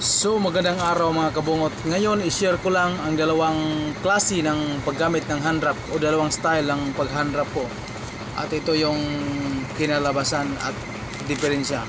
So magandang araw mga kabungot. Ngayon i-share ko lang ang dalawang klase ng paggamit ng hand wrap o dalawang style ng pag hand wrap ko. At ito yung kinalabasan at diferensya.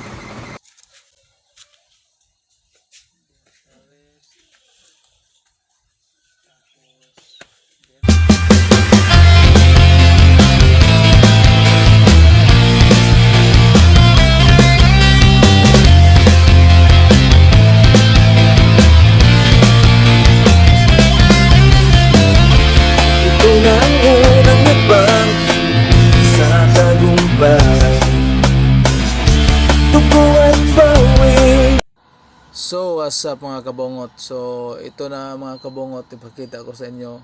So what's up mga kabungot. So ito na mga kabungot, ipakita ko sa inyo.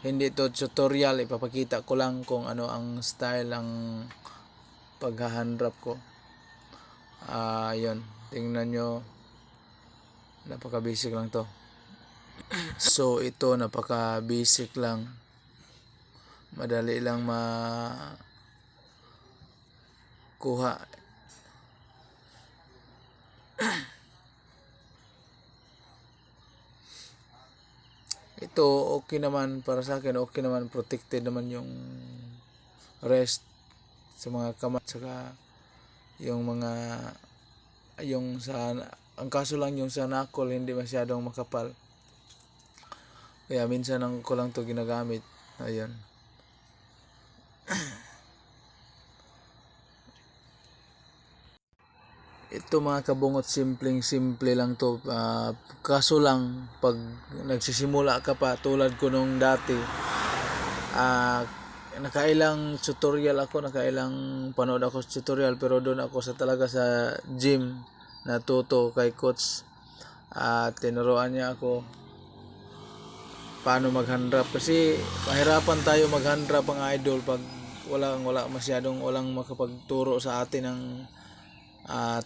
Hindi ito tutorial, ipapakita ko lang kung ano ang style ang pag-hand wrap ko. Yun, tingnan nyo, napaka basic lang to. So ito napaka basic lang, madali lang makuha. Ito okay naman para sa akin, okay naman, protected naman yung rest sa mga kamay, saka yung mga yung sa, ang kaso lang yung sa knuckle hindi masyadong makapal, kaya minsan ko lang to ginagamit. Ayun. Ito mga kabungot, simple lang to. Kaso lang pag nagsisimula ka pa tulad ko nung dati, nakailang tutorial ako, nakailang panood ako sa tutorial, pero doon ako talaga sa gym natuto kay coach. Tinuruan niya ako paano mag-hand wrap, kasi mahirapan tayo mag-hand wrap ang idol pag walang makapagturo sa atin ng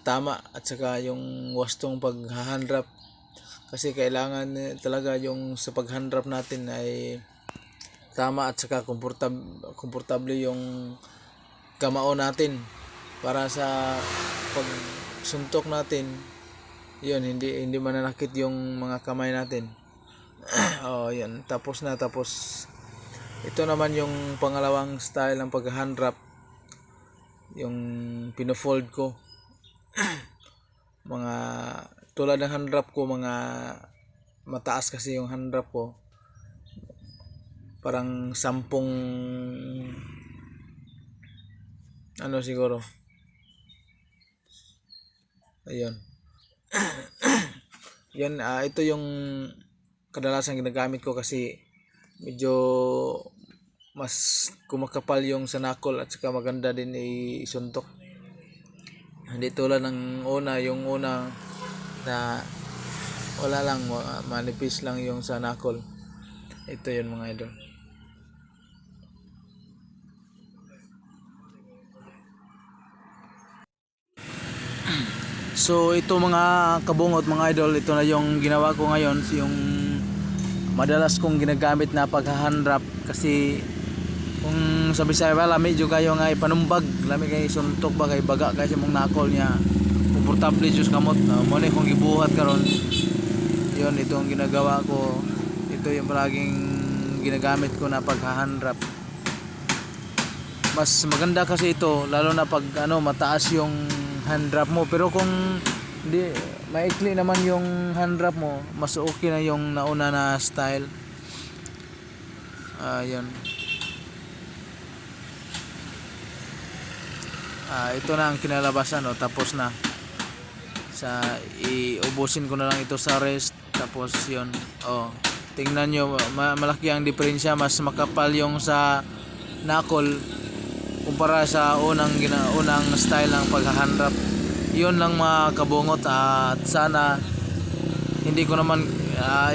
tama at saka yung wastong pag-hand wrap, kasi kailangan talaga yung sa pag-hand wrap natin ay tama at saka komportable yung kamao natin para sa pagsuntok natin. Yun, hindi mananakit yung mga kamay natin. Yan, tapos ito naman yung pangalawang style ng pag-hand wrap, yung pino-fold ko. Mga tulad ng hand wrap ko, mga mataas kasi yung hand wrap ko, parang 10 siguro. Ayun. Yan, ito yung kadalasan ginagamit ko kasi medyo mas kumakapal yung sa knuckle at saka maganda din isuntok. Hindi tulad ng yung una na wala lang, manipis lang yung sa knuckle. Ito yun mga idol. So ito mga kabungot, mga idol, ito na yung ginawa ko ngayon, yung madalas kong ginagamit na pag-hand wrap. Kasi kung sa Bisaya ba, lami jud kayo nga ipanumbag, lami kay suntok ba kay baga kasi mong knuckle niya, komportable jud kamot. Mo ni kung gibuhat karon. Yun, ito ang ginagawa ko. Ito yung palaging ginagamit ko na pag-hand wrap. Mas maganda kasi ito lalo na pag mataas yung hand wrap mo, pero kung hindi maikli naman yung hand wrap mo, mas okay na yung nauna na style. Yan. Ito na ang kinalabasan, tapos na. Iubusin ko na lang ito sa rest, tapos yun. Tingnan nyo, malaki ang diferensya, mas makapal yung sa knuckle kumpara sa unang style ng pag-hand wrap. Yun lang mga kabungot, at sana hindi ko naman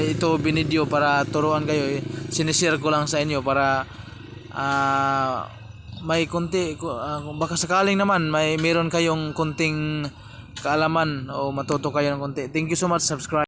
ito binidyo para turuan kayo, sinishare ko lang sa inyo para may konti, baka sakaling naman meron kayong konting kaalaman o matuto kayo ng konti. Thank you so much, subscribe.